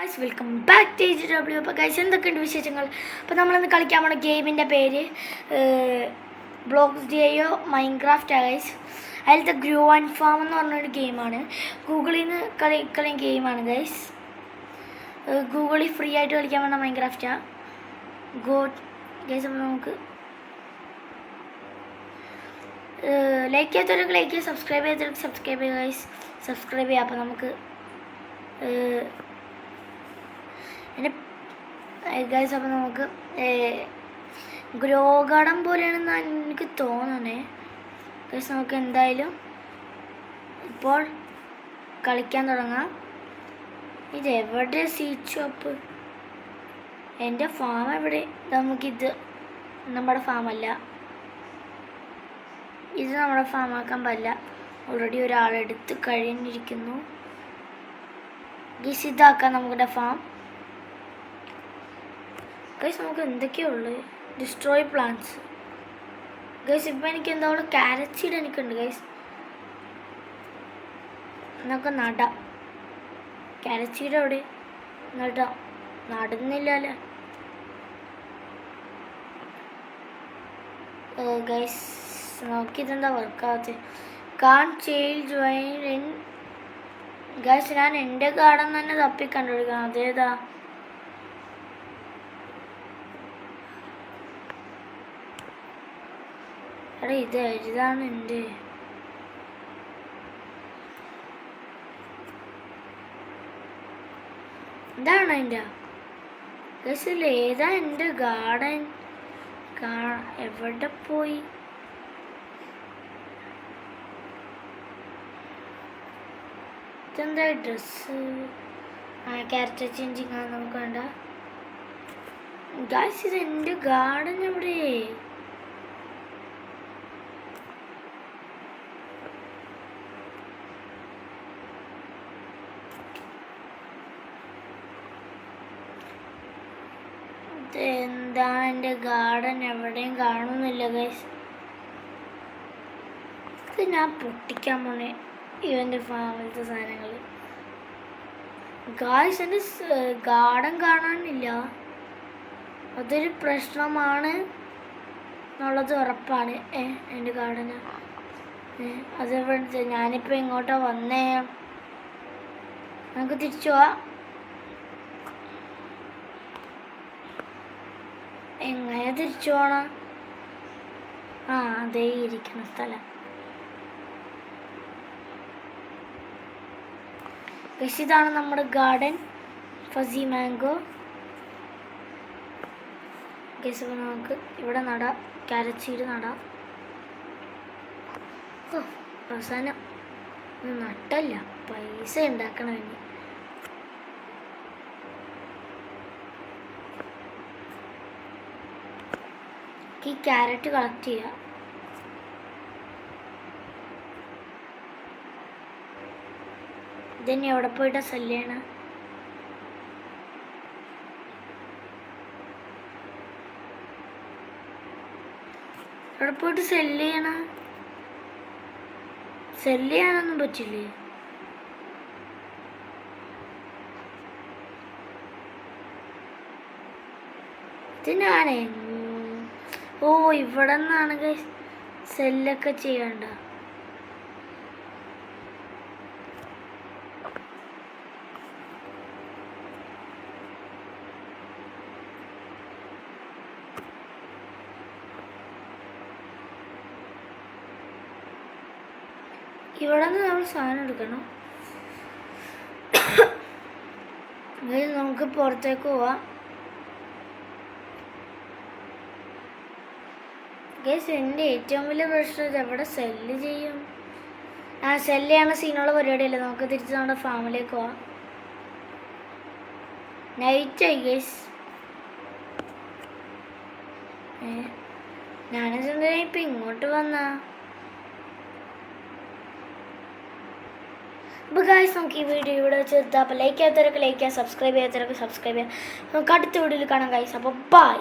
Guys welcome back to W. അപ്പോൾ guys എന്തൊക്കെയുണ്ട് വിശേഷങ്ങൾ? അപ്പോൾ നമ്മളിന്ന് കളിക്കാൻ പോണ ഗെയിമിൻ്റെ പേര് ബ്ലോക്സ് ഡിയോ മൈൻക്രാഫ്റ്റ് ഗൈസ്. അതിലത്തെ ഗ്രൂ ആൻഡ് ഫാം എന്ന് പറഞ്ഞൊരു ഗെയിമാണ്. ഗൂഗിളിൽ നിന്ന് കളിക്കുന്ന ഗെയിമാണ് ഗൈസ്. ഗൂഗിളിൽ ഫ്രീ ആയിട്ട് കളിക്കാൻ പറ്റുന്ന മൈൻക്രാഫ്റ്റാണ് ഗൈസ്. അപ്പോൾ നമുക്ക് ലൈക്ക് ചെയ്യാത്തവർക്ക് ലൈക്ക് ചെയ്യുക, സബ്സ്ക്രൈബ് ചെയ്യാത്തവർക്ക് സബ്സ്ക്രൈബ് ചെയ്യുക ഗൈസ്. സബ്സ്ക്രൈബ് ചെയ്യുക. അപ്പോൾ നമുക്ക് ഗൈസ് അപ്പോൾ നമുക്ക് ഗ്രോ ഗാർഡൻ പോലെയാണെന്ന് എനിക്ക് തോന്നണേ ഗൈസ്. നമുക്ക് എന്തായാലും ഇപ്പോൾ കളിക്കാൻ തുടങ്ങാം. ഇതെവിടെ സീറ്റ് ഷോപ്പ്? എൻ്റെ ഫാം എവിടെ? നമുക്കിത് നമ്മുടെ ഫാമല്ല, ഇത് നമ്മുടെ ഫാമാക്കാൻ പറ്റില്ല. ഓൾറെഡി ഒരാളെടുത്ത് കഴിഞ്ഞിരിക്കുന്നു ഗൈസ്. ഇതാക്കാം നമ്മുടെ ഫാം ഗൈസ്. നമുക്ക് എന്തൊക്കെയാണ് ഉള്ളത്? Destroy plants guys. ഇപ്പം എനിക്ക് എന്താ പറയുക, ക്യാരറ്റ് സീഡ് എനിക്കുണ്ട് ഗൈസ്. നമുക്ക് നടാം. ക്യാരറ്റ് സീഡ് എവിടെ? നടാം. നടുന്നില്ല അല്ലേ ഗൈസ്. നോക്കിയതെന്താ വർക്കാകത്ത്? കാൺ ചേഞ്ച് വൈൻ ഇൻ ഗൈസ്. ഞാൻ എൻ്റെ ഗാർഡൻ തന്നെ തപ്പി കണ്ടുപിടിക്കണം. അതേതാ? എടാ ഇതാണ് എൻ്റെ. എന്താണ് അതിൻ്റെ ഗൈസിൽ? ഏതാ എൻ്റെ ഗാർഡൻ? എവിടെ പോയി? ഇതെന്താ ഡ്രസ്സ്? ക്യാരക്ടർ ചേഞ്ചിങ് ആണ്. നമുക്ക് വേണ്ട ഗൈസ്. ഇത് എൻ്റെ ഗാർഡൻ എവിടെ? എന്താ എൻ്റെ ഗാർഡൻ? എവിടെയും കാണുന്നില്ല ഗൈസ്. ഇത് ഞാൻ പൊട്ടിക്കാൻ പോണേ ഇവൻ്റെ ഫാമിലത്തെ സാധനങ്ങൾ ഗൈസ്. എൻ്റെ ഗാർഡൻ കാണാനില്ല. അതൊരു പ്രശ്നമാണ് എന്നുള്ളത് ഉറപ്പാണ്. എൻ്റെ ഗാർഡന് അതെവിടെ? ഞാനിപ്പോൾ ഇങ്ങോട്ടാ വന്നേ. നമുക്ക് തിരിച്ചു പോവാം. എങ്ങനെ തിരിച്ചു പോണം? അതേ ഇരിക്കുന്ന സ്ഥലം ഗൈസ്. ഇതാണ് നമ്മുടെ ഗാർഡൻ, ഫസി മാംഗോ ഗൈസ്. അപ്പോൾ നമുക്ക് ഇവിടെ നടാം. ക്യാരറ്റ് സീഡ് നടാം. അവസാനം നട്ടല്ല, പൈസ ഉണ്ടാക്കണം ഇനി. ഈ ക്യാരറ്റ് കളക്ട് ചെയ്യുക. ഇതിന് എവിടെ പോയിട്ട് സെല് ചെയ്യണം? എവിടെ പോയിട്ട് സെല് ചെയ്യണം? സെല് ചെയ്യാനൊന്നും പറ്റില്ലേ? ഇത് ഞാനേ ഇവിടെ നിന്നാണ് സെല്ലൊക്കെ ചെയ്യണ്ട. ഇവിടെ നിന്ന് നമ്മൾ സാധനം എടുക്കണം. നമുക്ക് പുറത്തേക്ക് പോവാം ഗൈസ്. എൻ്റെ ഏറ്റവും വലിയ പ്രശ്നം എവിടെ സെല്ല് ചെയ്യും? സെല്ല് ചെയ്യണ സീനുള്ള പരിപാടിയല്ലേ. നമുക്ക് തിരിച്ച് നമ്മുടെ ഫാമിലേക്ക് പോവാം. നൈറ്റായി ഗൈസ്. ഞാനെന്താ ഇപ്പം ഇങ്ങോട്ട് വന്നാ? അപ്പോൾ ഗൈസ് നമുക്ക് ഈ വീഡിയോ ഇവിടെ വെച്ച് നിർത്താം. അപ്പോൾ ലൈക്ക് ചെയ്യാത്തവരൊക്കെ ലൈക്ക് ചെയ്യുക, സബ്സ്ക്രൈബ് ചെയ്യാത്തവരൊക്കെ സബ്സ്ക്രൈബ് ചെയ്യുക. നമുക്ക് അടുത്ത വീഡിയോയിൽ കാണാം ഗൈസ്. അപ്പോൾ ബൈ.